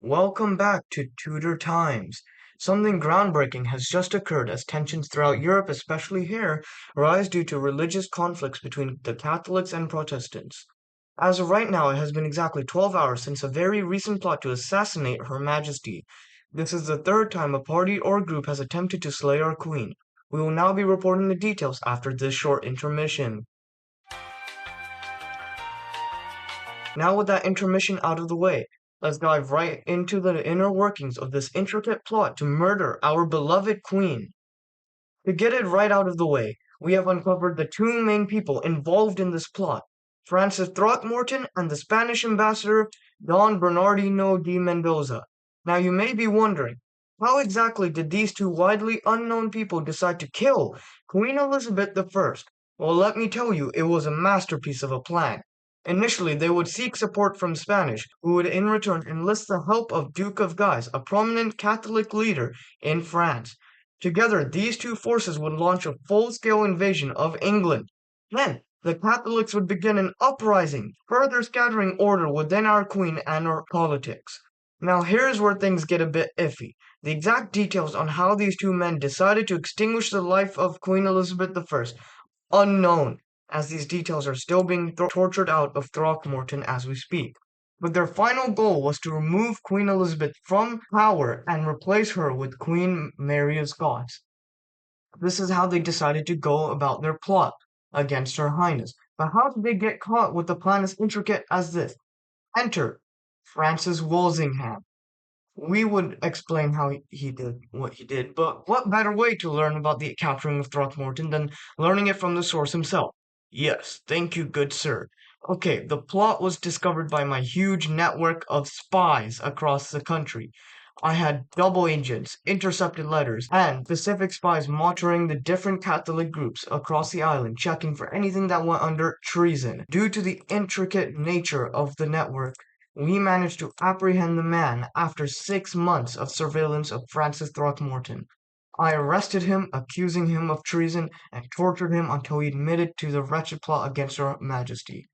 Welcome back to Tudor Times. Something groundbreaking has just occurred as tensions throughout Europe, especially here, rise due to religious conflicts between the Catholics and Protestants. As of right now, it has been exactly 12 hours since a very recent plot to assassinate Her Majesty. This is the third time a party or group has attempted to slay our Queen. We will now be reporting the details after this short intermission. Now with that intermission out of the way, let's dive right into the inner workings of this intricate plot to murder our beloved queen. To get it right out of the way, we have uncovered the two main people involved in this plot, Francis Throckmorton and the Spanish ambassador Don Bernardino de Mendoza. Now you may be wondering, how exactly did these two widely unknown people decide to kill Queen Elizabeth I? Well, let me tell you, it was a masterpiece of a plan. Initially, they would seek support from Spanish, who would in return enlist the help of Duke of Guise, a prominent Catholic leader in France. Together, these two forces would launch a full-scale invasion of England. Then, the Catholics would begin an uprising, further scattering order within our Queen and her politics. Now, here's where things get a bit iffy. The exact details on how these two men decided to extinguish the life of Queen Elizabeth I, unknown, as these details are still being tortured out of Throckmorton as we speak. But their final goal was to remove Queen Elizabeth from power and replace her with Queen Mary of Scots. This is how they decided to go about their plot against Her Highness. But how did they get caught with a plan as intricate as this? Enter Francis Walsingham. We would explain how he did what he did, but what better way to learn about the capturing of Throckmorton than learning it from the source himself? Yes, thank you, good sir. Okay, the plot was discovered by my huge network of spies across the country. I had double agents, intercepted letters, and specific spies monitoring the different Catholic groups across the island, checking for anything that went under treason. Due to the intricate nature of the network, we managed to apprehend the man after 6 months of surveillance of Francis Throckmorton. I arrested him, accusing him of treason, and tortured him until he admitted to the wretched plot against Her Majesty.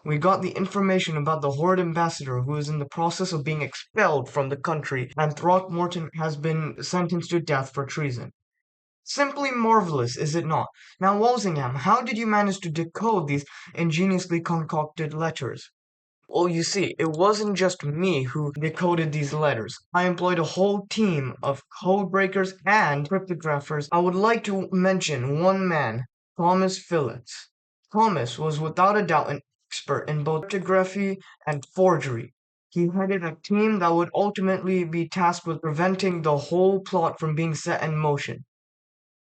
We got the information about the horrid ambassador who is in the process of being expelled from the country, and Throckmorton has been sentenced to death for treason. Simply marvelous, is it not? Now, Walsingham, how did you manage to decode these ingeniously concocted letters? Well, you see, it wasn't just me who decoded these letters. I employed a whole team of code breakers and cryptographers. I would like to mention one man, Thomas Phillips. Thomas was without a doubt an expert in both cryptography and forgery. He headed a team that would ultimately be tasked with preventing the whole plot from being set in motion.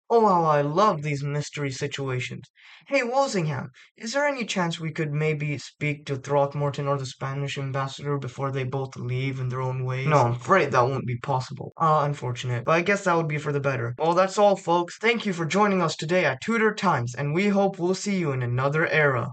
Oh, how I love these mystery situations. Hey, Walsingham, is there any chance we could maybe speak to Throckmorton or the Spanish ambassador before they both leave in their own ways? No, I'm afraid that won't be possible. Unfortunate. But I guess that would be for the better. Well, that's all, folks. Thank you for joining us today at Tudor Times, and we hope we'll see you in another era.